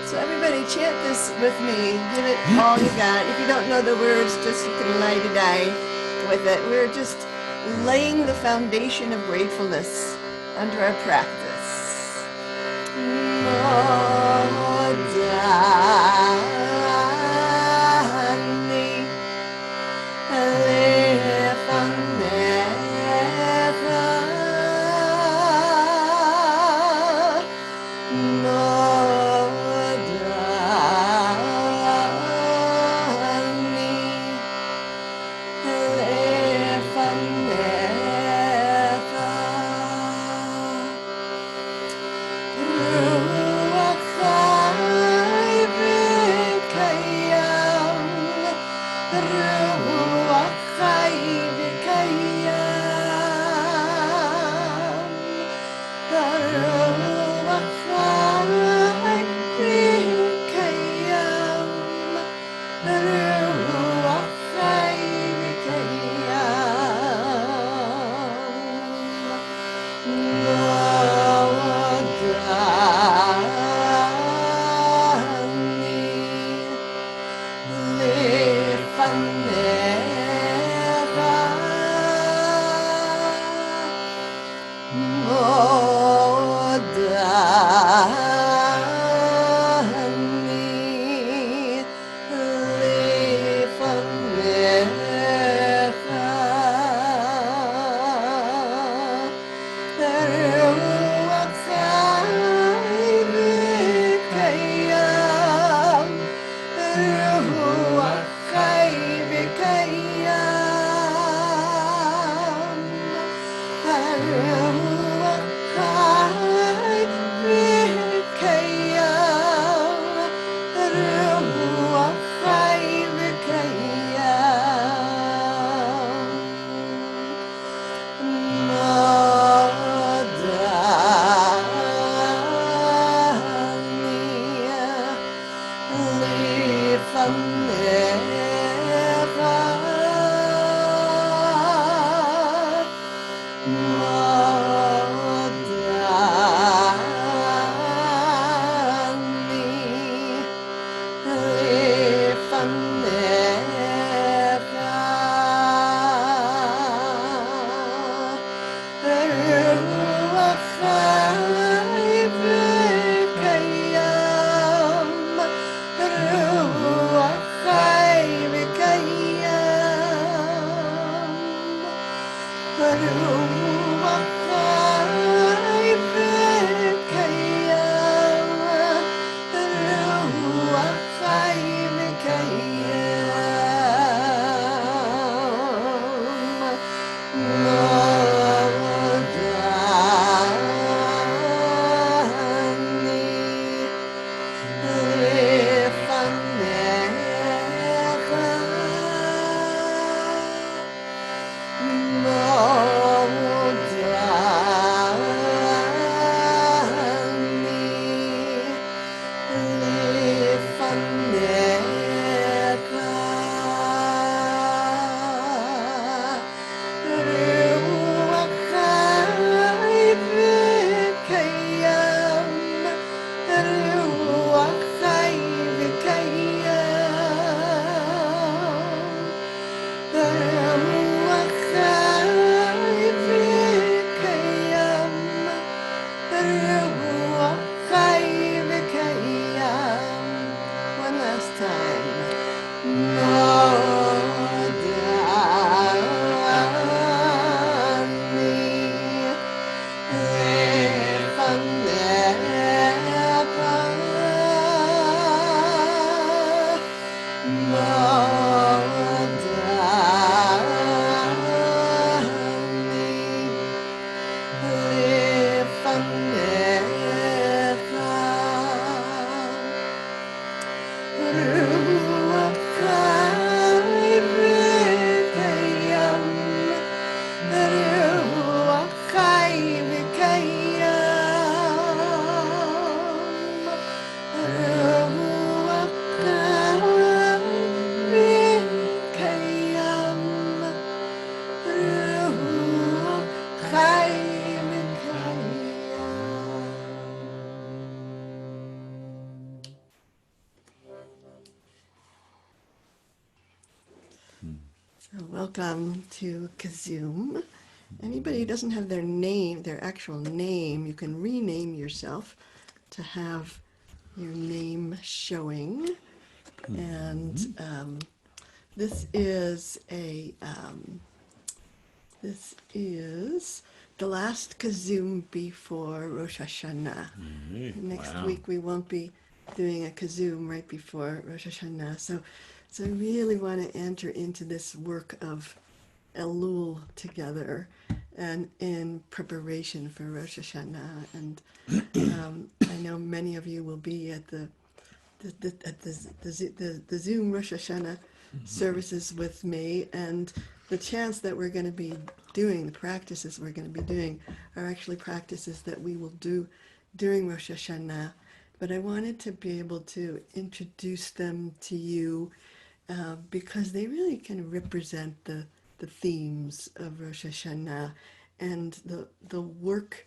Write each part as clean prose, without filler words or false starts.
So everybody chant this with me. Give it all you got. If you don't know the words, just you can die with it. We're just laying the foundation of gratefulness under our practice. So welcome to KZOOM. Anybody who doesn't have their name, their actual name, you can rename yourself to have your name showing. And this is the last KZOOM before Rosh Hashanah. Next week we won't be doing a KZOOM right before Rosh Hashanah. So I really want to enter into this work of Elul together, and in preparation for Rosh Hashanah. And I know many of you will be at the Zoom Rosh Hashanah services with me, and the chants that we're going to be doing, the practices we're going to be doing, are actually practices that we will do during Rosh Hashanah. But I wanted to be able to introduce them to you because they really kind of represent the themes of Rosh Hashanah and the work,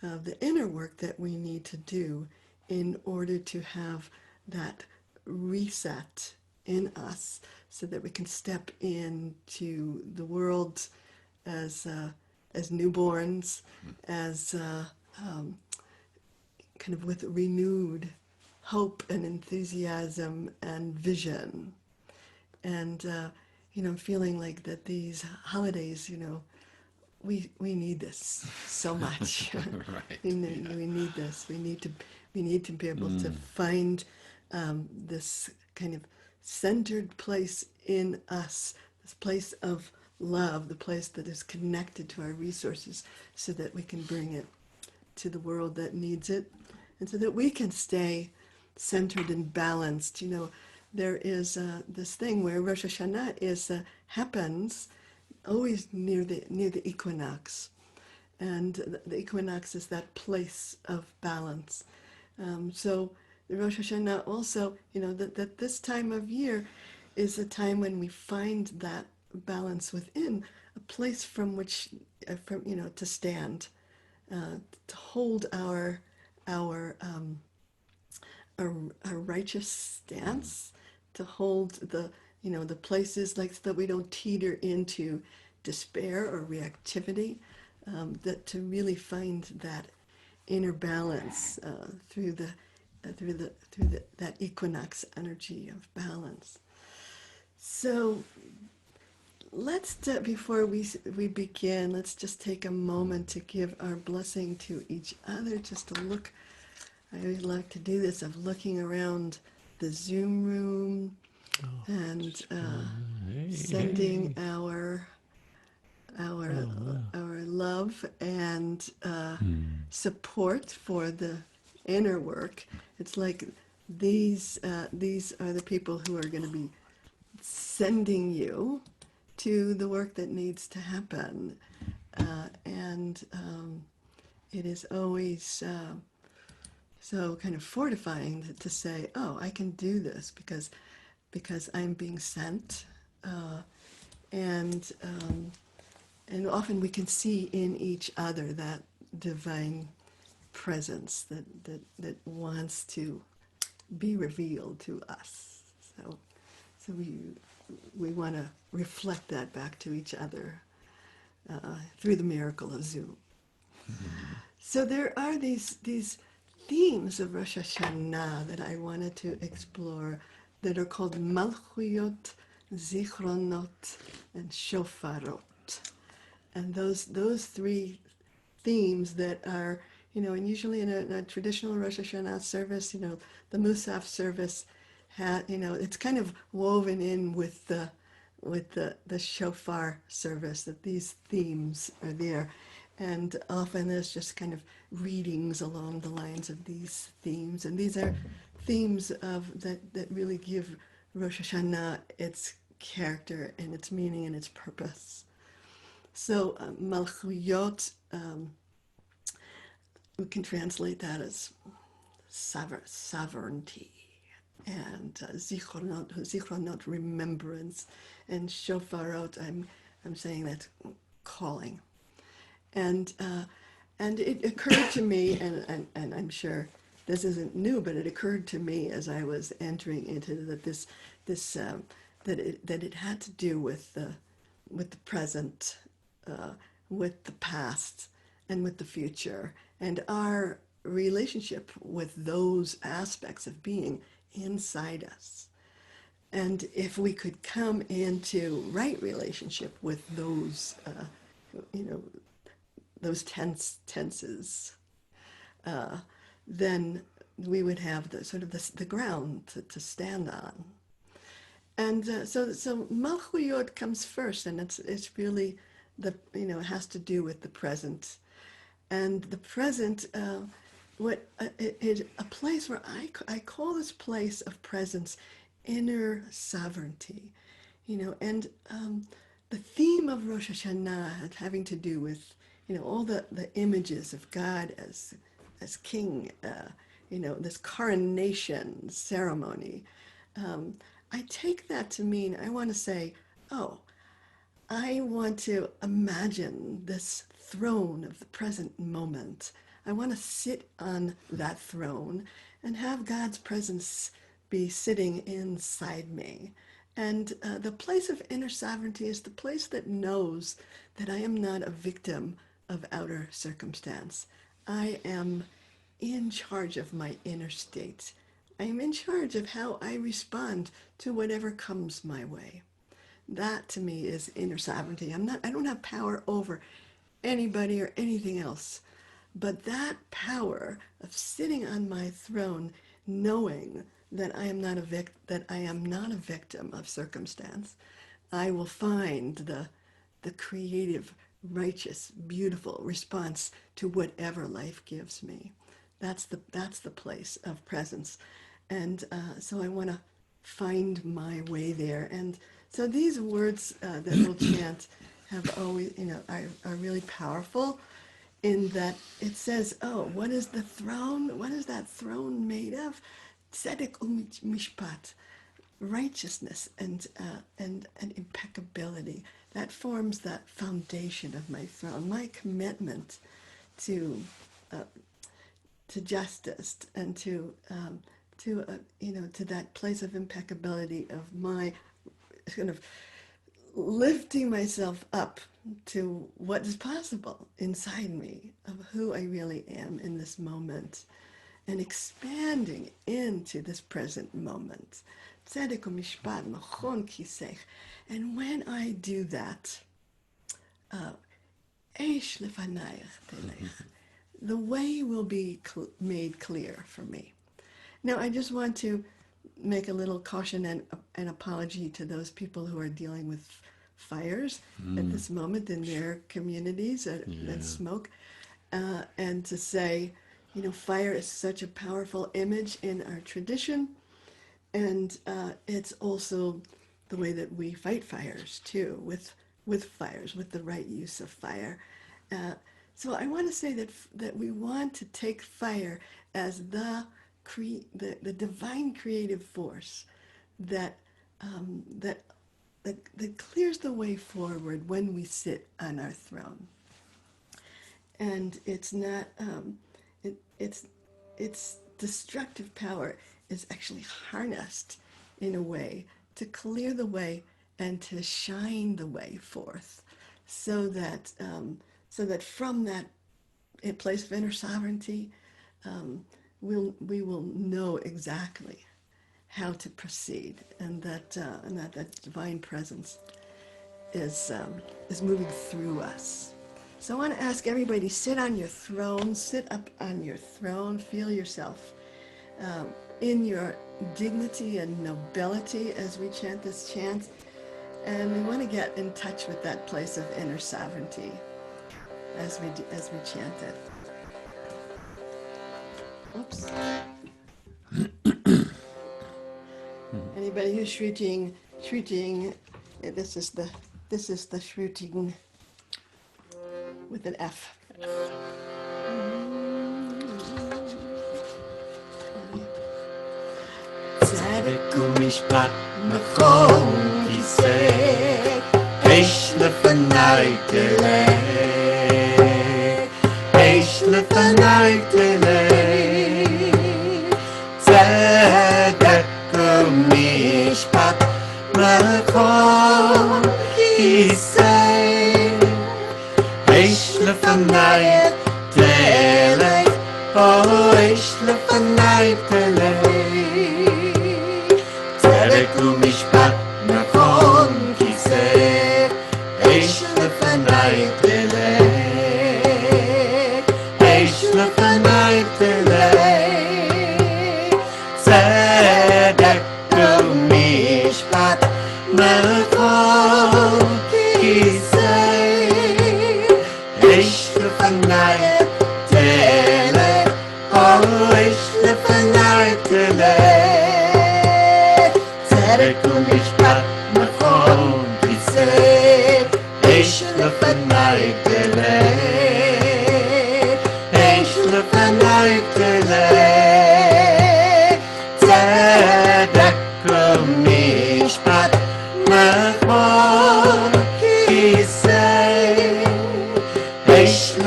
the inner work that we need to do in order to have that reset in us so that we can step into the world as newborns, as kind of with renewed hope and enthusiasm and vision. And feeling like that these holidays, we need this so much. Right. we need this. We need to be able to find this kind of centered place in us, this place of love, the place that is connected to our resources, so that we can bring it to the world that needs it, and so that we can stay centered and balanced. There is this thing where Rosh Hashanah happens always near the equinox, and the equinox is that place of balance. So the Rosh Hashanah also, that this time of year is a time when we find that balance within, a place from which, to stand, to hold our a righteous stance, to hold the places like that we don't teeter into despair or reactivity, that to really find that inner balance through that equinox energy of balance. So let's before we begin, let's just take a moment to give our blessing to each other. Just to look, I always like to do this, of looking around the Zoom room and sending our love and support for the inner work. It's like these are the people who are going to be sending you to the work that needs to happen, and it is always so kind of fortifying to say, oh, I can do this because I'm being sent, and often we can see in each other that divine presence that wants to be revealed to us. So we want to reflect that back to each other through the miracle of Zoom. So there are these themes of Rosh Hashanah that I wanted to explore, that are called Malchuyot, Zichronot, and Shofarot. And those three themes that are, and usually in a traditional Rosh Hashanah service, the Musaf service, it's kind of woven in with the shofar service, that these themes are there. And often there's just kind of readings along the lines of these themes. And these are themes that really give Rosh Hashanah its character and its meaning and its purpose. So Malchuyot, we can translate that as sovereignty, and zichronot, remembrance, and shofarot, I'm saying that's calling. And it occurred to me, and I'm sure this isn't new, but it occurred to me as I was entering into that it had to do with with the present, with the past, and with the future, and our relationship with those aspects of being inside us. And if we could come into right relationship with those, those tenses, then we would have the sort of the ground to stand on. And so Malchuyot comes first, and it's really it has to do with the present, and the present. Is a place where I call this place of presence inner sovereignty, and the theme of Rosh Hashanah having to do with all the images of God as king, this coronation ceremony. I take that to mean I want to say, oh, I want to imagine this throne of the present moment. I want to sit on that throne and have God's presence be sitting inside me. And the place of inner sovereignty is the place that knows that I am not a victim of outer circumstance. I am in charge of my inner state. I am in charge of how I respond to whatever comes my way. That to me is inner sovereignty. I don't have power over anybody or anything else. But that power of sitting on my throne, knowing that I am not a victim of circumstance, I will find the creative, righteous, beautiful response to whatever life gives me. That's the place of presence, and so I want to find my way there. And so these words that we'll chant have always, are really powerful. In that it says, oh, what is the throne? What is that throne made of? Tzedek u'mishpat, righteousness and impeccability. That forms that foundation of my throne. My commitment to justice and to that place of impeccability of my kind of lifting myself up to what is possible inside me of who I really am in this moment, and expanding into this present moment. Tzedek u'mishpat machon kisech. And when I do that, eish lefanayach telech, the way will be made clear for me. Now, I just want to make a little caution and an apology to those people who are dealing with fires at this moment in their communities that smoke, and to say, fire is such a powerful image in our tradition, and it's also the way that we fight fires too, with fires, with the right use of fire. So I want to say that we want to take fire as the divine creative force that clears the way forward when we sit on our throne. And it's not its destructive power is actually harnessed in a way to clear the way and to shine the way forth, so that from that place of inner sovereignty, we will know exactly how to proceed, and that divine presence is moving through us. So I want to ask everybody, sit on your throne, sit up on your throne, feel yourself in your dignity and nobility as we chant this chant, and we want to get in touch with that place of inner sovereignty as we chant it. Oops. Anybody who's shruting, this is the shruting with an F. צדק ומשפט נכון כיסא, אש לפניי תלך, אש לפניי תלך, צדק ומשפט נכון כיסא.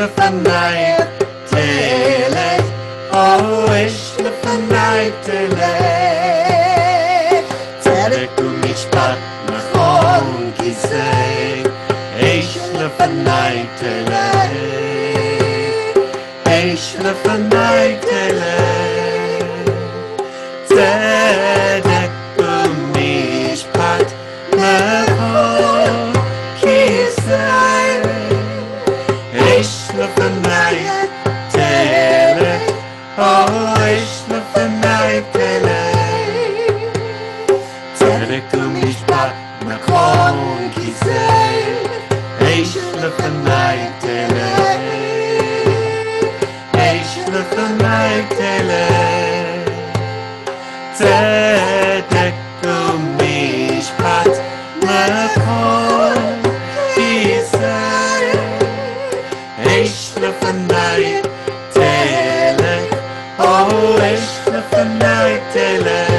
לפניי תלך, אש לפניי תלך, צדק ומשפט נכון כיסא, אש לפניי תלך, אש לפניי תלך, צדק ומשפט נכון כיסא, אש לפניי תלך, אש לפניי תלך, צדק ומשפט נכון כיסא, אש לפניי תלך, אש לפניי תלך, צדק ומשפט נכון כיסא, אש לפניי תלך, אש לפניי תלך,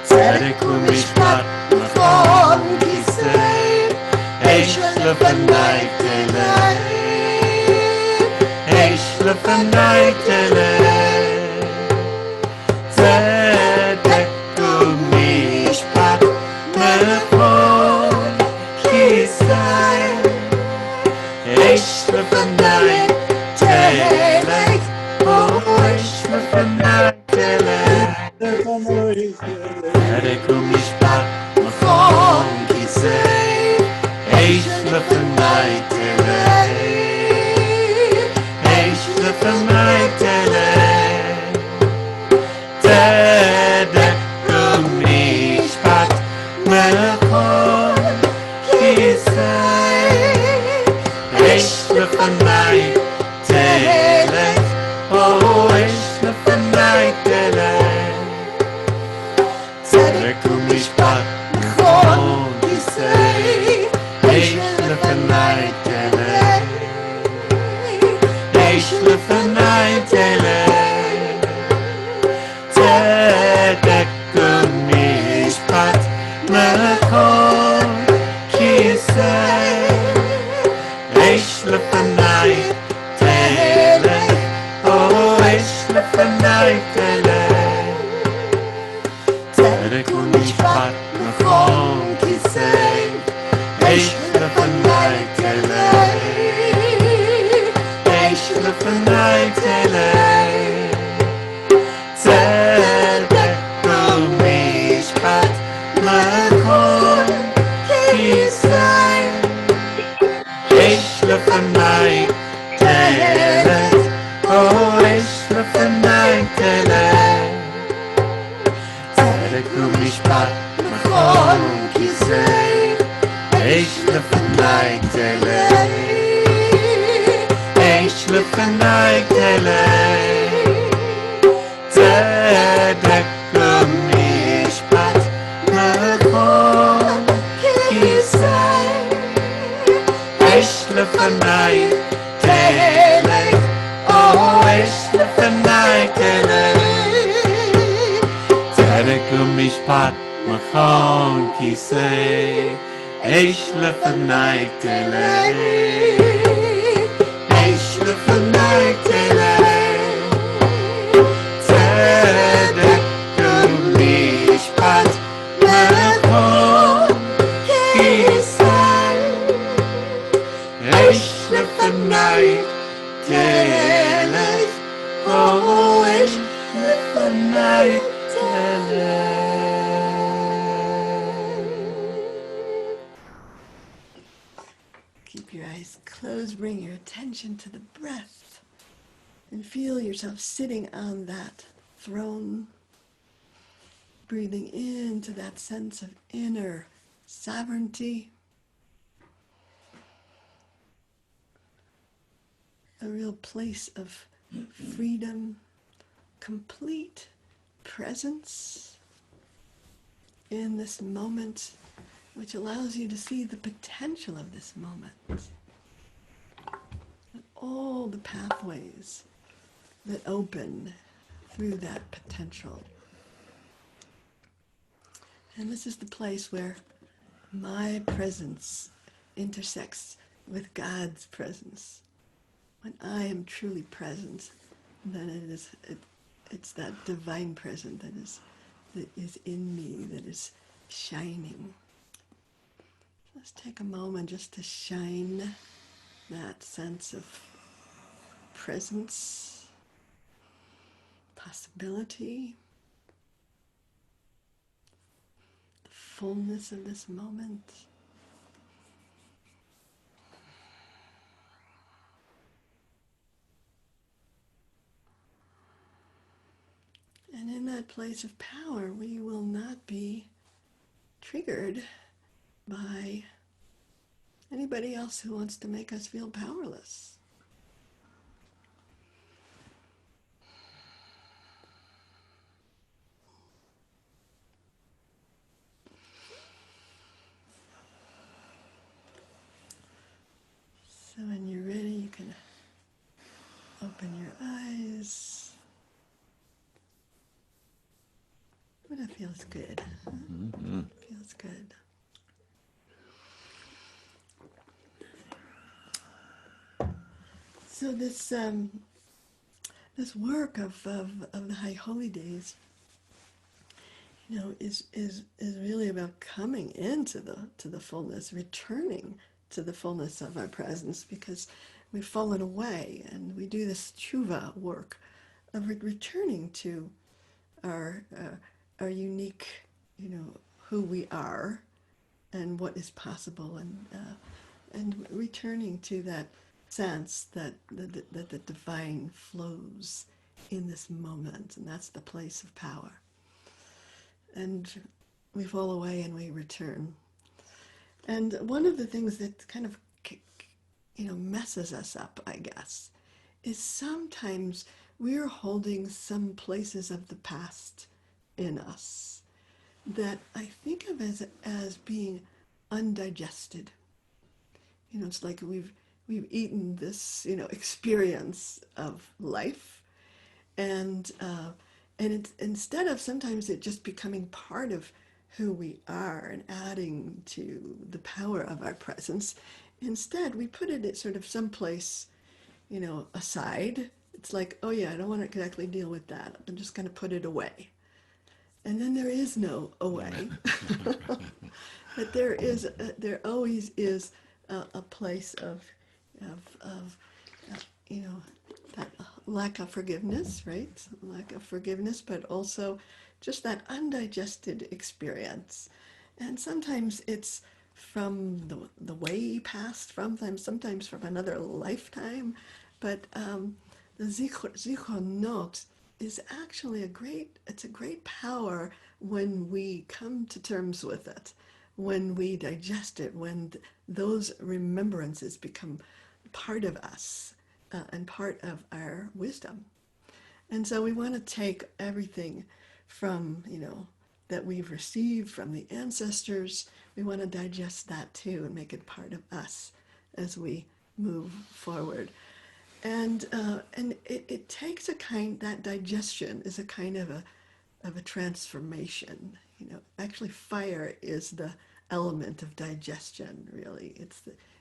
צדק ומשפט נכון כיסא, אש לפניי תלך, אש לפניי תלך, צדק ומשפט נכון כיסא, אש לפניי תלך, אש לפניי תלך, צדק ומשפט נכון כיסא, אש לפניי תלך, אש לפניי תלך, צדק ומשפט נכון כיסא, אש לפניי תלך, אש לפניי תלך, צדק ומשפט נכון כיסא, אש לפניי תלך, אש לפניי תלך, צדק ומשפט נכון כיסא, אש לפניי תלך, אש לפניי תלך, צדק ומשפט נכון כיסא, אש לפניי תלך, אש לפניי תלך, צדק ומשפט נכון כיסא, אש לפניי תלך, אש לפניי תלך, צדק ומשפט נכון כיסא, אש לפניי תלך, אש לפניי תלך, צדק ומשפט נכון כיסא, אש לפניי תלך, אש לפניי תלך, צדק ומשפט נכון כיסא, אש לפניי תלך, אש לפניי תלך, צדק ומשפט נכון כיסא, אש לפניי תלך, אש לפניי תלך. Keep your eyes closed, bring your attention to the breath, and feel yourself sitting on that throne, breathing into that sense of inner sovereignty, a real place of freedom, complete presence in this moment, which allows you to see the potential of this moment, and all the pathways that open through that potential. And this is the place where my presence intersects with God's presence. When I am truly present, then it's that divine presence that is in me, that is shining. Let's take a moment just to shine that sense of presence, possibility, the fullness of this moment. And in that place of power, we will not be triggered by anybody else who wants to make us feel powerless. So when you're ready, you can open your eyes. But it feels good. Mm-hmm. Feels good. So this work of the High Holy Days, is really about coming into the fullness, returning to the fullness of our presence, because we've fallen away, and we do this tshuva work of returning to our unique, who we are and what is possible, and returning to that sense that the divine flows in this moment, and that's the place of power. And we fall away and we return. And one of the things that kind of, messes us up, I guess, is sometimes we're holding some places of the past in us that I think of as being undigested. It's like we've eaten this, experience of life, and it's, instead of sometimes it just becoming part of who we are and adding to the power of our presence, instead we put it at sort of someplace, aside. It's like, oh yeah, I don't want to exactly deal with that. I'm just going to put it away. And then there is no away. But there always is a place of that lack of forgiveness, right? Lack of forgiveness, but also just that undigested experience. And sometimes it's from the way past, sometimes from another lifetime. But the zichronot is actually it's a great power when we come to terms with it, when we digest it, when those remembrances become part of us, and part of our wisdom. And so we want to take everything from, that we've received from the ancestors. We want to digest that too and make it part of us as we move forward. And it takes that digestion is a kind of a transformation. Actually, fire is the element of digestion. Really,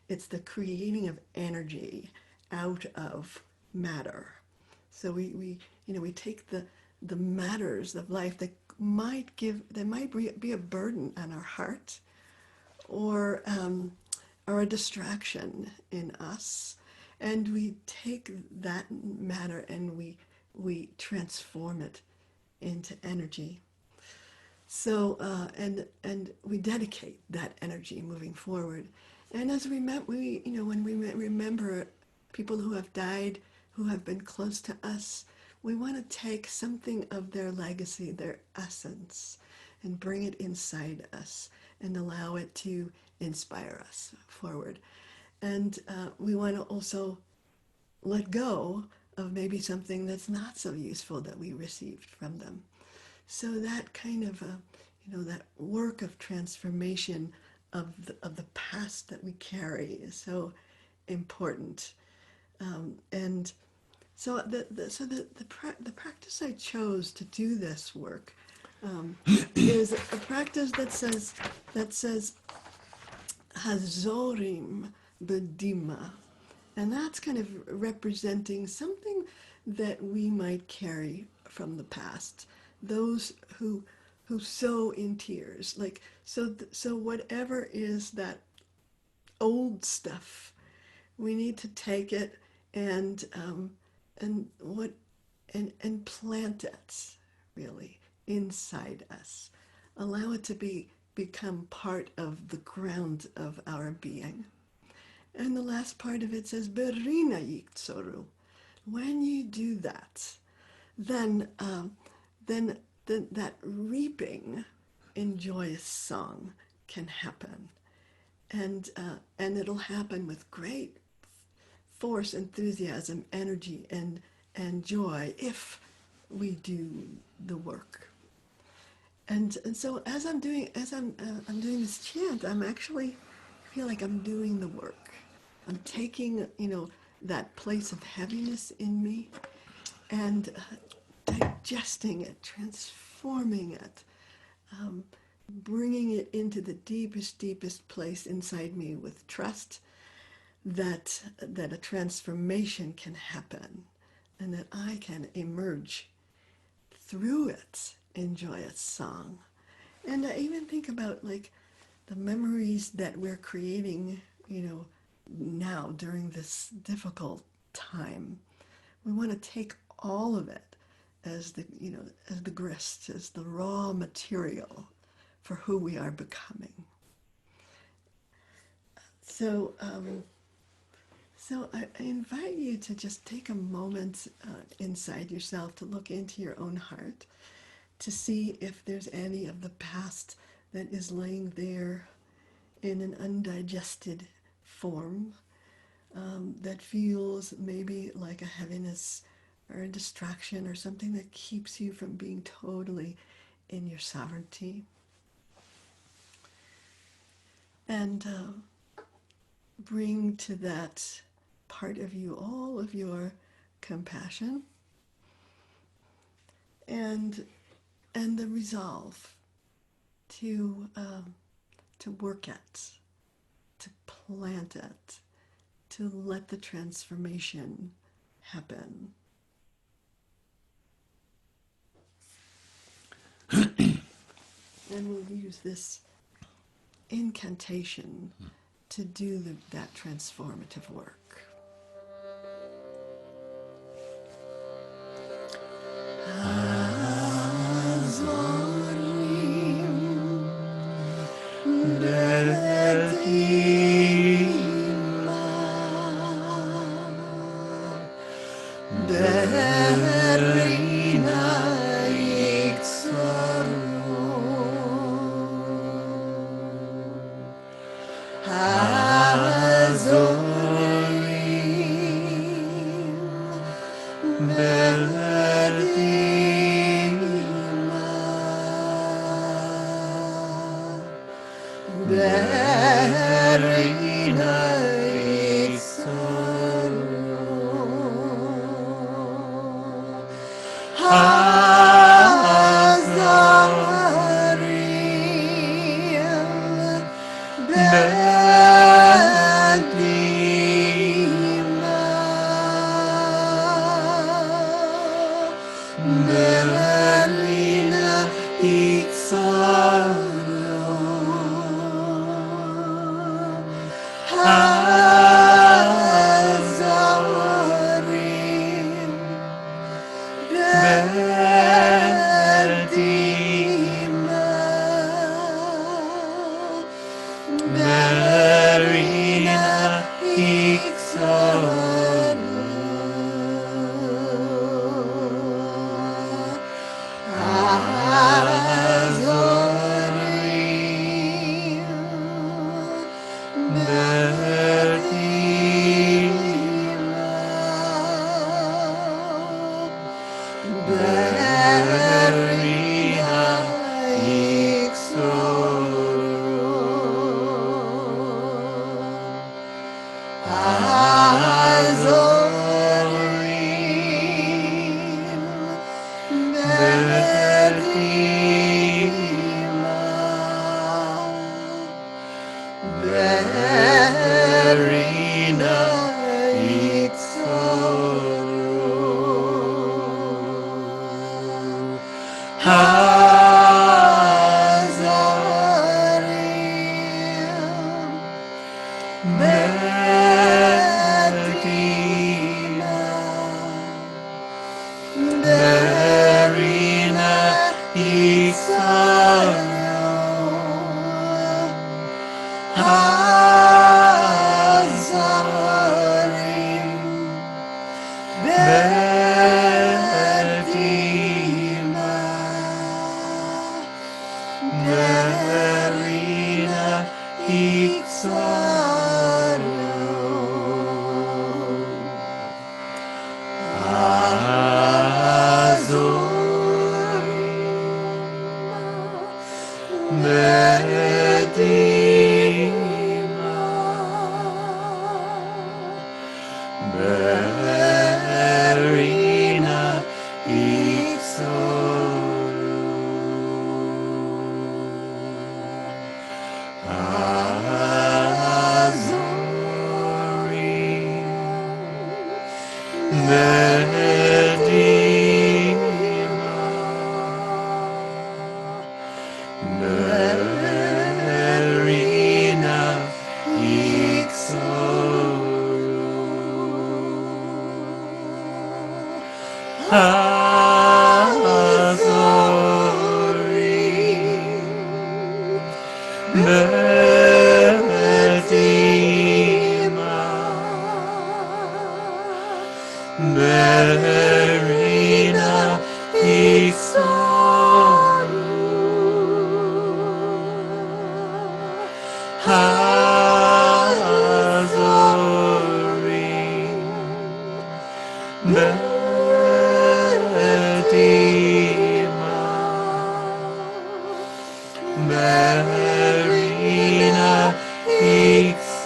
it's the creating of energy out of matter. So we take the matters of life that might be a burden on our heart, or a distraction in us, and we take that matter and we transform it into energy. So and we dedicate that energy moving forward. And as when we remember people who have died, who have been close to us, we want to take something of their legacy, their essence, and bring it inside us and allow it to inspire us forward. And we want to also let go of maybe something that's not so useful that we received from them. So that kind of, that work of transformation of the past that we carry is so important. And so the practice I chose to do this work is a practice that says Hazorim bedima. And that's kind of representing something that we might carry from the past. Those who sow in tears, like so whatever is that old stuff, we need to take it and and what and plant it really inside us. Allow it to become part of the ground of our being. And the last part of it says, Berina yiktsoru. When you do that, then that reaping in joyous song can happen. And it'll happen with great force, enthusiasm, energy, and joy if we do the work. And so as I'm doing this chant, I'm actually feel like I'm doing the work. I'm taking, that place of heaviness in me and digesting it, transforming it, bringing it into the deepest place inside me with trust that a transformation can happen and that I can emerge through it in joyous song. And I even think about like the memories that we're creating, now during this difficult time. We want to take all of it as the grist, as the raw material for who we are becoming. So I invite you to just take a moment inside yourself to look into your own heart, to see if there's any of the past that is laying there in an undigested form that feels maybe like a heaviness or a distraction or something that keeps you from being totally in your sovereignty. And bring to that part of you all of your compassion and the resolve to work it, to plant it, to let the transformation happen. And we'll use this incantation to do that transformative work. Medina, Merina Isaron, Hazarim, Medina, Merina Isaron, Hazorim, Medina, Merina Isaron, Hazorim, Merina Ixoru, Hazorim, Merina Ixoru,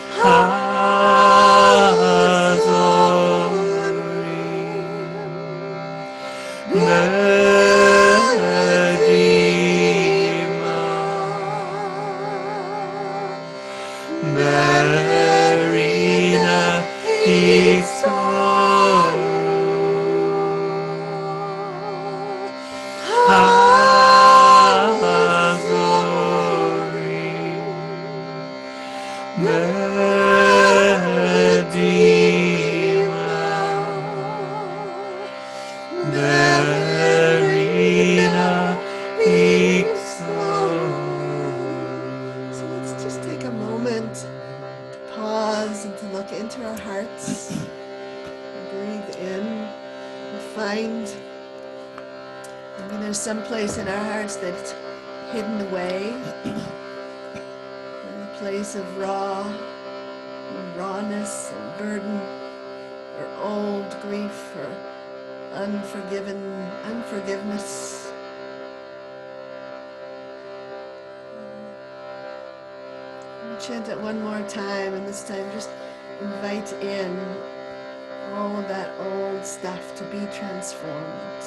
Hazorim, Merina So let's just take a moment to pause and to look into our hearts. Breathe in and find maybe there's some place in our hearts that's hidden away. A place of rawness or burden or old grief or unforgiveness. We'll chant it one more time, and this time just invite in all of that old stuff to be transformed.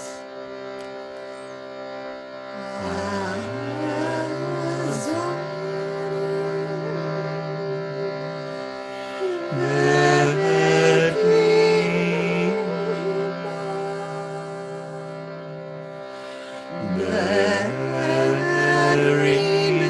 Merina,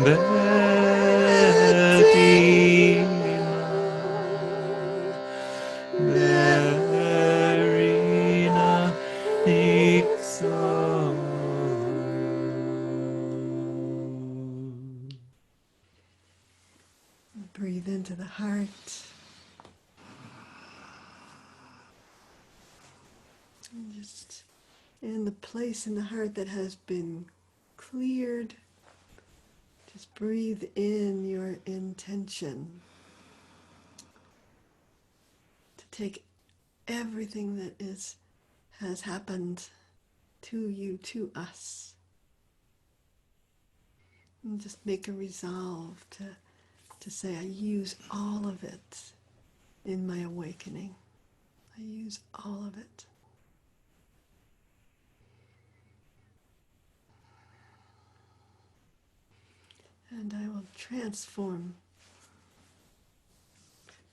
Betima, Berina, Nixon. Breathe into the heart. And just in the place in the heart that has been cleared, just breathe in your intention to take everything that has happened to you, to us, and just make a resolve to say, I use all of it in my awakening. I use all of it. And I will transform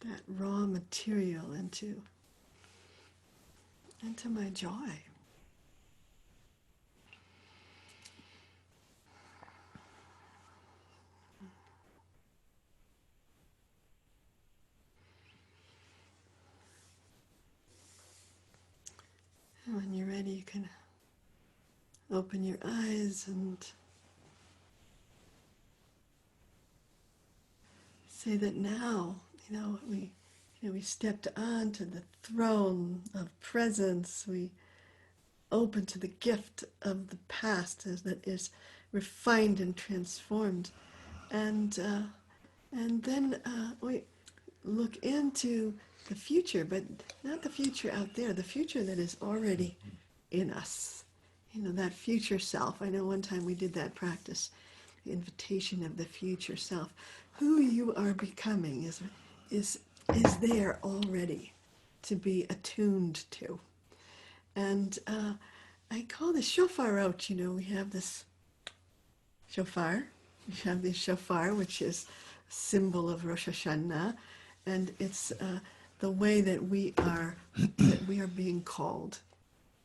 that raw material into my joy. And when you're ready, you can open your eyes and say that now, we stepped onto the throne of presence. We open to the gift of the past that is refined and transformed, and then we look into the future, but not the future out there, the future that is already in us. That future self. I know one time we did that practice, the invitation of the future self. Who you are becoming is there already to be attuned to. And I call this shofar out. We have this shofar. We have this shofar, which is a symbol of Rosh Hashanah, and it's the way that we are being called.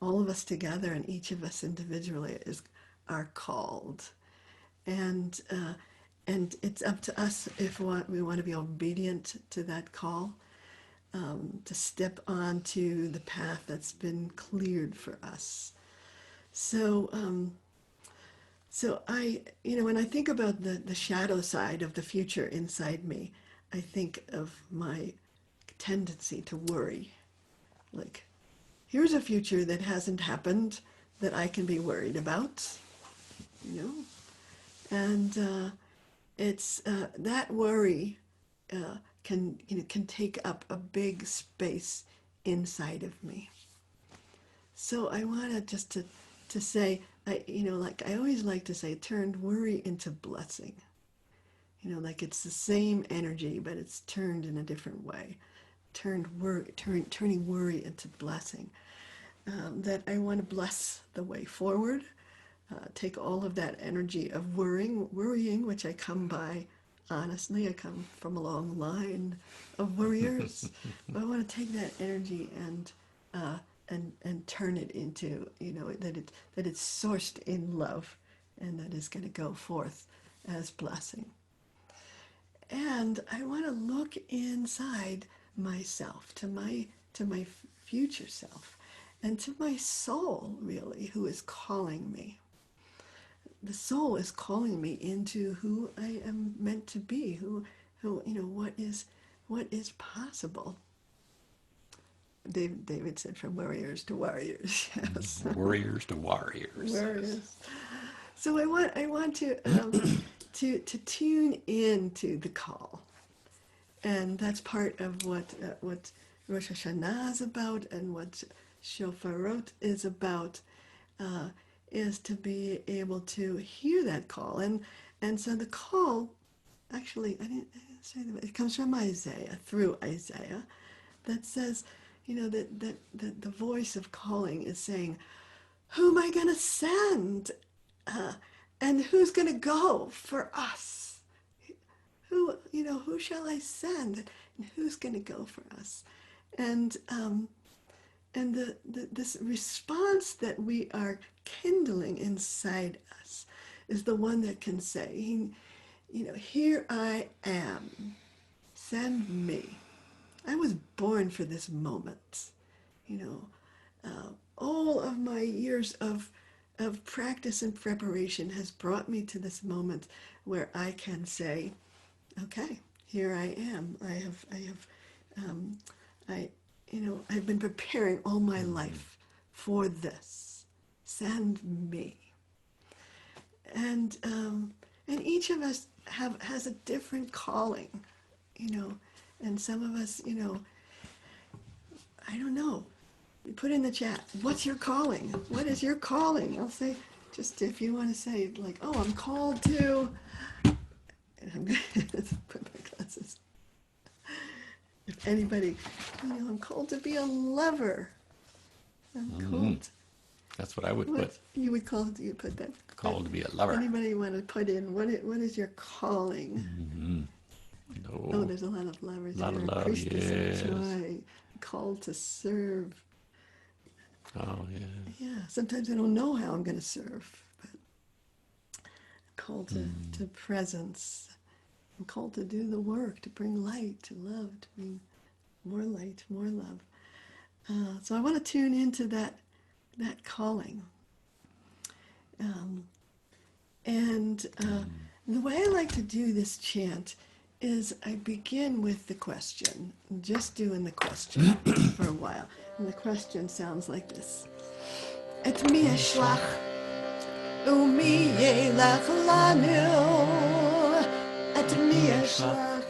All of us together and each of us individually are called, and it's up to us if we want to be obedient to that call, to step onto the path that's been cleared for us. So I, when I think about the shadow side of the future inside me, I think of my tendency to worry. Like, here's a future that hasn't happened that I can be worried about, and it's that worry can take up a big space inside of me. So I want to say, I always like to say, turn worry into blessing. Like it's the same energy, but it's turned in a different way. Turning worry into blessing. That I want to bless the way forward. Take all of that energy of worrying, which I come by. Honestly, I come from a long line of warriors. But I want to take that energy and turn it into, that it's sourced in love, and that is going to go forth as blessing. And I want to look inside myself, to my future self, and to my soul, really, who is calling me. The soul is calling me into who I am meant to be, who what is possible. David said, from warriors to warriors. Yes. Warriors to warriors. Warriors. So I want to tune in to the call, and that's part of what Rosh Hashanah is about, and what Shofarot is about, is to be able to hear that call, and so the call, actually, I didn't say that, it comes from Isaiah, through Isaiah, that says, that the voice of calling is saying, who am I going to send? And who's going to go for us? Who shall I send? And who's going to go for us? And this response that we are kindling inside us is the one that can say, here I am. Send me. I was born for this moment. You know, all of my years of practice and preparation has brought me to this moment where I can say, okay, here I am. I've been preparing all my life for this. Send me. And each of us has a different calling, and some of us, I don't know. Put in the chat, what's your calling? What is your calling? I'll say, just if you want to say, like, oh, I'm called to, and I'm going to put my glasses. If anybody, I'm called to be a lover. I'm called. That's what I would put. You would you put that. Called to be a lover. Anybody want to put in, what is your calling? No. Oh, there's a lot of lovers. A lot of love, Priestess yes. of joy, called to serve. Oh, yeah. Yeah, sometimes I don't know how I'm going to serve, but I'm called to presence. I'm called to do the work, to bring light, to love, to bring more light, more love. So I want to tune into that calling. And the way I like to do this chant is I begin with the question, just doing the question for a while. And the question sounds like this. Et mi eshlach, umi yelach lanu. Et mi eshlach,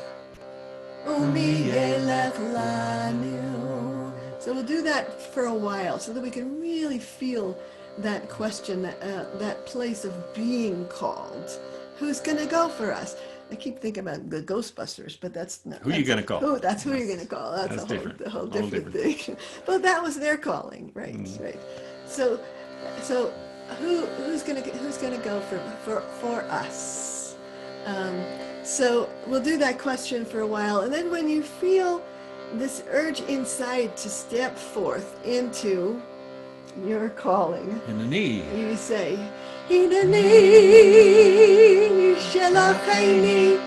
umi yelach lanu. So we'll do that for a while so that we can really feel that question, that place of being called. Who's going to go for us? I keep thinking about the Ghostbusters, but that's not. Who are you going to call? That's who you're going to call. That's a whole different thing. But that was their calling, right? Right. So who's going to go for us? So we'll do that question for a while, and then when you feel this urge inside to step forth into your calling, you say, Hineni shelacheni,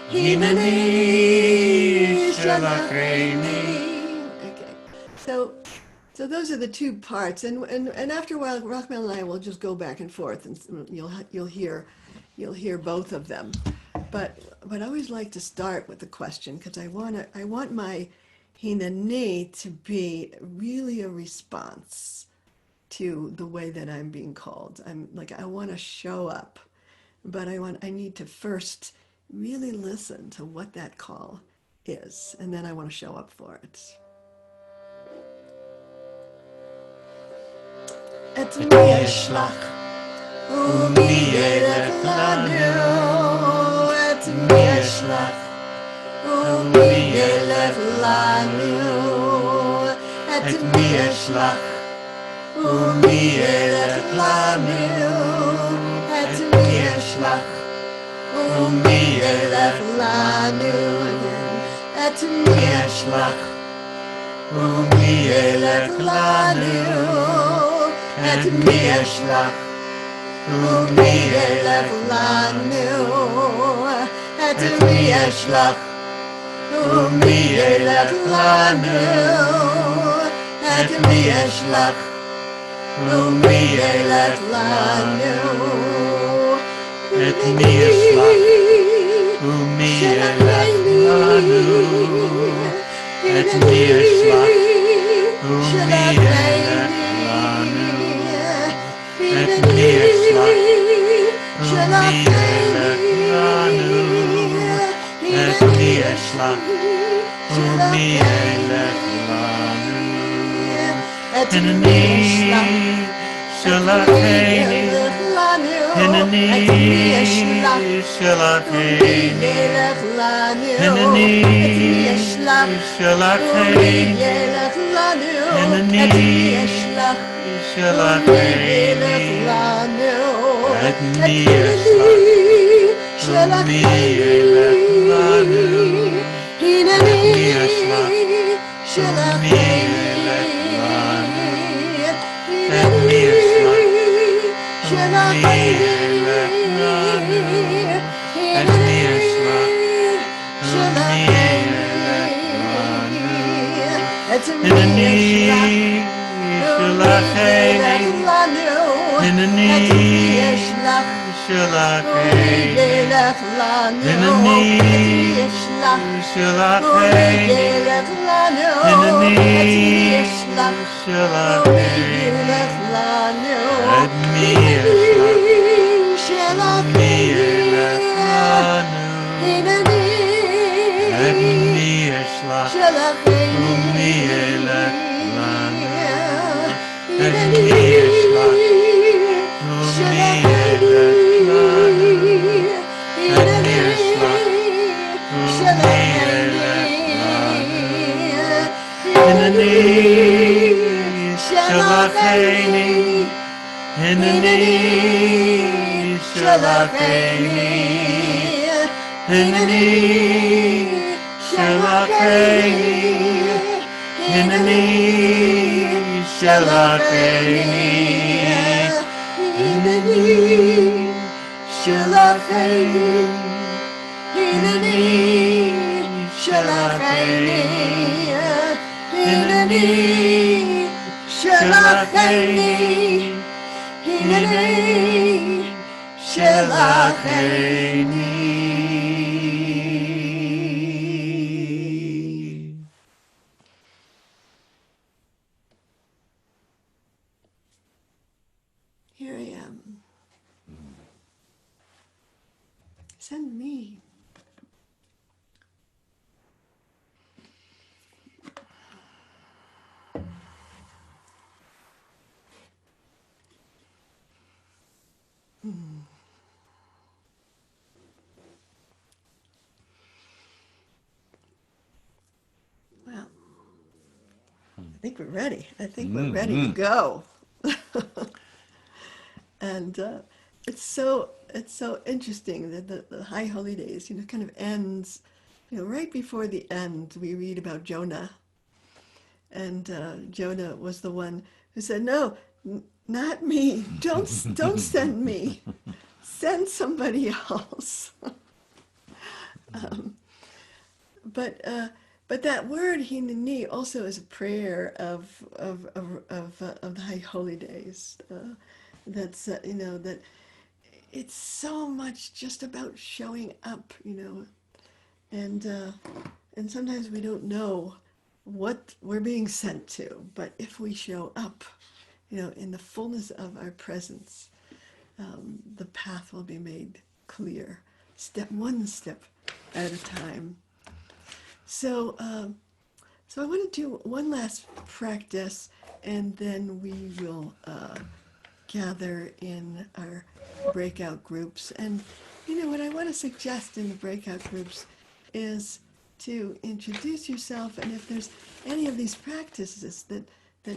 Hineni shelacheni. Okay, so those are the two parts, and after a while, Rachmel and I will just go back and forth, and you'll hear both of them. But I always like to start with the question because I want my Hineni to be really a response to the way that I'm being called. I want to show up, but I need to first really listen to what that call is, and then I want to show up for it. Et mi eshlach, umi yelech lanu. Et mi eshlach, umi yelech lanu. Et mi eshlach, umi yelech lanu. Et mi eshlach, umi yelech lanu. Et mi eshlach, umi yelech lanu. Et mi eshlach, umi yelech lanu. Et mi eshlach, umi yelech lanu. Et mi eshlach, umi yelech lanu. Et mi eshlach, umi yelech lanu. Et mi eshlach, umi yelech lanu. Et mi eshlach, umi yelech lanu. Et mi eshlach, umi yelech lanu. Et mi shelacheni, Hineni shelacheni, Hineni shelacheni, Hineni shelacheni, et mi eshlach, umi yelech lanu. Hineni shelacheni, umi yelech lanu. Et mi eshlach, umi yelech lanu. Ani Shlach Hineni Shalacheni Hineni Shalacheni Hineni Shalacheni Hineni Shalacheni Admi Shalach Admi Shalach Umi Elach Lanu Admi Shalach Umi Elach Lanu Admi Shalach Umi Elach Lanu Hineni Shalacheni Hineni Shalacheni Hineni Shalacheni Hineni Shalacheni Hineni Shalacheni Hineni Shalacheni Hineni Shalacheni Hineni Shalacheni. Here I am. Send me. Well, I think we're ready. I think we're ready to go. And it's so interesting that the High Holy Days, kind of ends, right before the end. We read about Jonah, and Jonah was the one who said, "No, not me. Don't send me. Send somebody else." But that word hineni also is a prayer of the High Holy Days. That's that it's so much just about showing up, and sometimes we don't know what we're being sent to, but if we show up, in the fullness of our presence, the path will be made clear, one step at a time. So I want to do one last practice, and then we will gather in our breakout groups. And what I want to suggest in the breakout groups is to introduce yourself, and if there's any of these practices that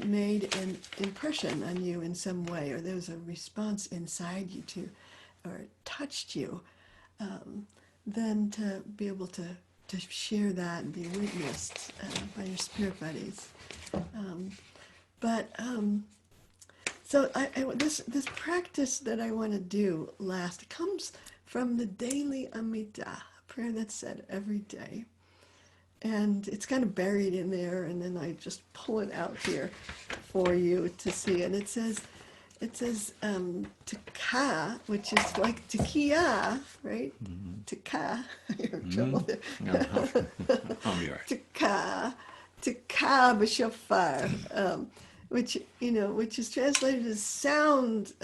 made an impression on you in some way, or there was a response inside you or touched you, then to be able to share that and be witnessed by your spirit buddies. So this practice that I want to do last comes from the daily Amidah, a prayer that's said every day. And it's kind of buried in there, and then I just pull it out here for you to see. And it says Tekah, which is like tekiah, right? Mm-hmm. Tekah. You're in trouble there. I'll be all right. Tekah b'shofar, which is translated as sound.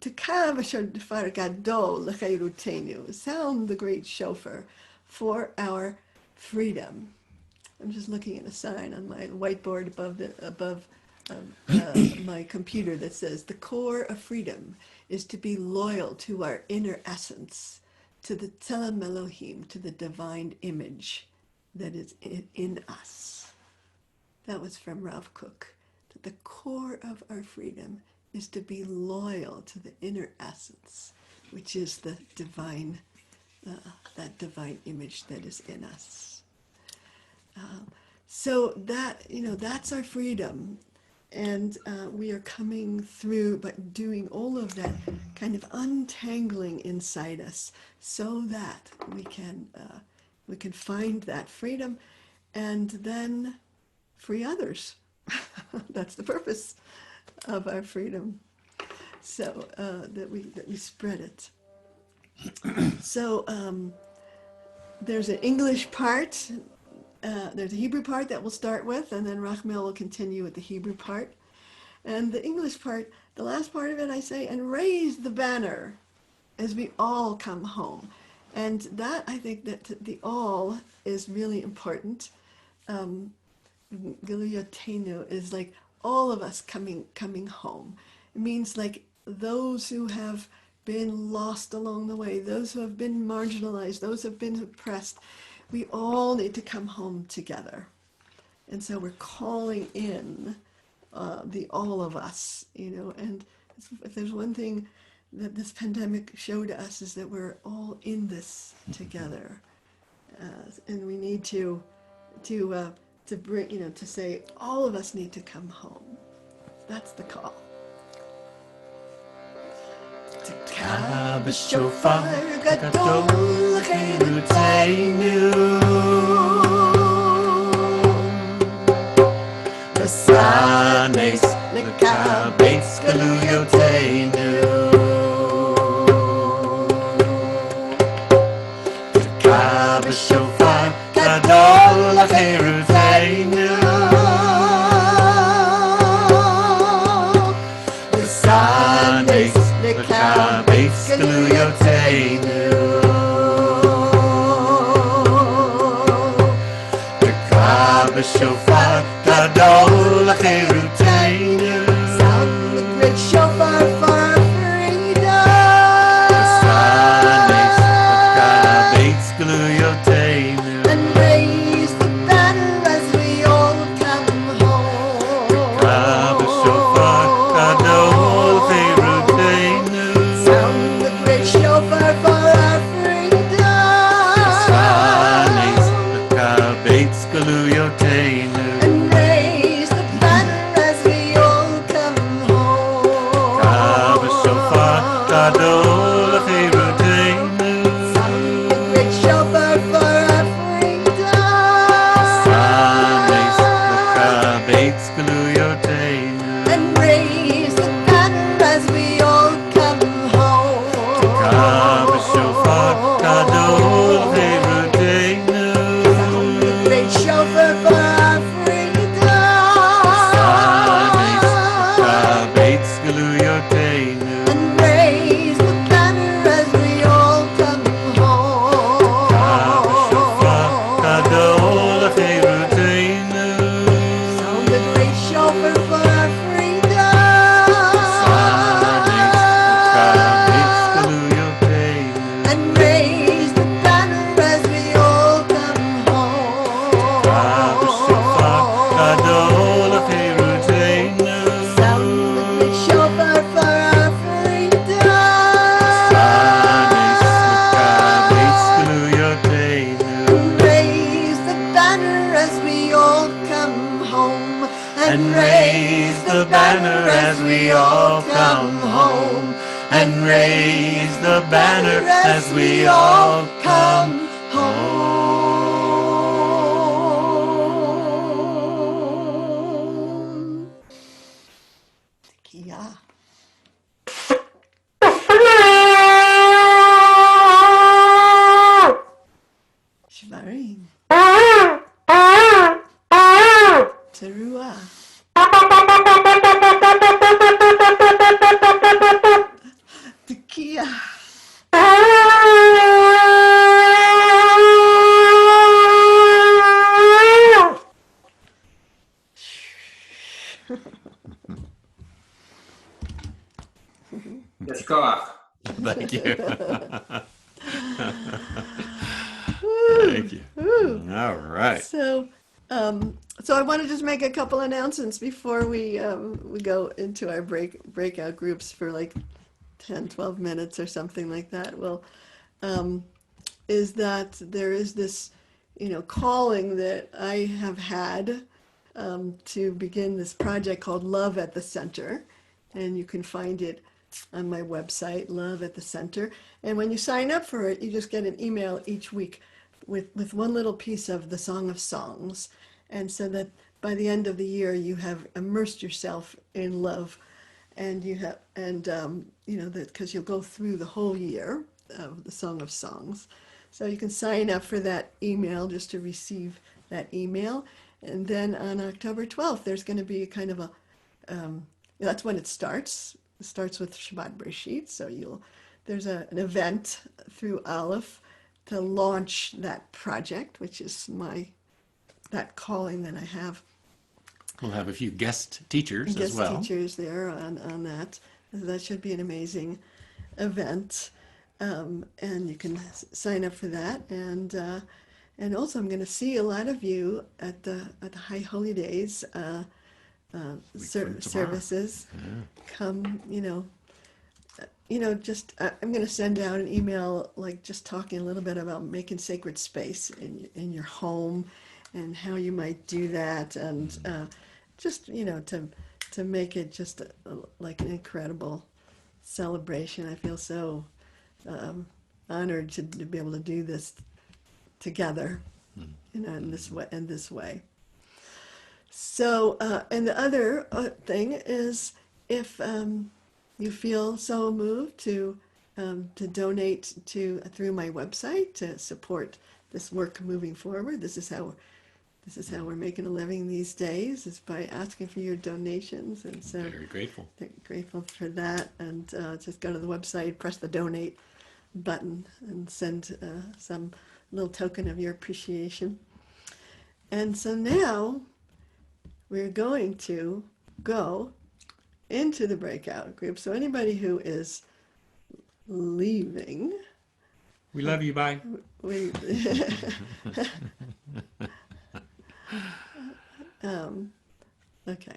Tekah b'shofar gadol l'chayrutenu, sound the great shofar for our freedom. I'm just looking at a sign on my whiteboard above my computer that says, the core of freedom is to be loyal to our inner essence, to the Tzelem Elohim, to the divine image that is in us. That was from Rav Kook. That the core of our freedom is to be loyal to the inner essence, which is the divine, that divine image that is in us. So that, that's our freedom. And we are coming through, but doing all of that kind of untangling inside us, so that we can find that freedom, and then free others. That's the purpose of our freedom. So that we spread it. So there's an English part. There's a Hebrew part that we'll start with, and then Rachmel will continue with the Hebrew part. And the English part, the last part of it, I say, and raise the banner as we all come home. And that, I think that the all is really important. Giluyotenu is like all of us coming home. It means like those who have been lost along the way, those who have been marginalized, those who have been oppressed. We all need to come home together. And so we're calling in the all of us, and if there's one thing that this pandemic showed us is that we're all in this together. And we need to bring, to say all of us need to come home. That's the call. תקע בשופר גדול לחירותנו עשה נס לקבץ גלויותינו תקע בשופר גדול לחירותנו עשה נס לקבץ גלויותינו תקע בשופר גדול לחירותנו Sound the great shofar for our freedom. עשה נס לקבץ גלויותינו And raise the banner as we all come home. תקע בשופר גדול לחירותנו Sound the great shofar for our freedom. עשה נס לקבץ גלויותינו And raise the banner as we all come home. תקע בשופר גדול לחירותנו Sound the great shofar for our freedom. עשה נס לקבץ גלויותינו And raise the banner as we all come home. תקע בשופר גדול לחירותנו Sound the great shofar for our freedom. לקבץ גלויותינו And raise the banner as we all come home. תקע בשופר גדול לחירותנו Sound the great shofar for our freedom. לקבץ גלויותינו And raise the banner as we all come home. תקע בשופר גדול לחירותנו Sound the great shofar for our freedom. לקבץ גלויותינו Raise the banner as we all come home. and raise the banner as we all come home and raise the banner as we all come home. Tekiah. Shvarim. Teruah. Tekiah. יש כוח. Thank you. Thank you. All right. So I want to just make a couple announcements before we go into our breakout groups for like 10, 12 minutes or something like that. Well, is that there is this, calling that I have had to begin this project called Love at the Center. And you can find it on my website, Love at the Center. And when you sign up for it, you just get an email each week with one little piece of the Song of Songs. And so that by the end of the year, you have immersed yourself in love. And you have, and you know, that because you'll go through the whole year of the Song of Songs. So you can sign up for that email just to receive that email. And then on October 12th, there's going to be kind of a, that's when it starts. It starts with Shabbat Bereshit. So there's an event through Aleph to launch that project, which is that calling that I have. We'll have a few guest teachers as well. Guest teachers there on that. That should be an amazing event. And you can sign up for that. And also I'm going to see a lot of you at the High Holy Days services. Come, just I'm going to send out an email, like just talking a little bit about making sacred space in your home, and how you might do that, and just to make it just like an incredible celebration. I feel so honored to be able to do this together, in this way. So, and the other thing is, if you feel so moved to donate through my website to support this work moving forward. This is how we're making a living these days, is by asking for your donations. And so Very grateful. Grateful for that. And just go to the website, press the donate button, and send some little token of your appreciation. And so now we're going to go into the breakout group. So anybody who is leaving, we love you. Bye. Okay.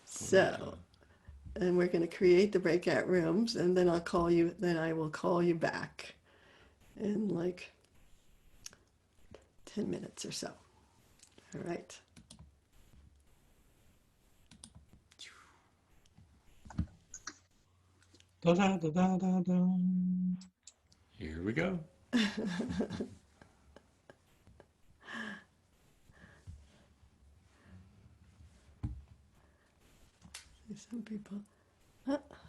So, and we're going to create the breakout rooms, and then I will call you back in like 10 minutes or so. All right. Da, da, da, da, da, da. Here we go. Some people.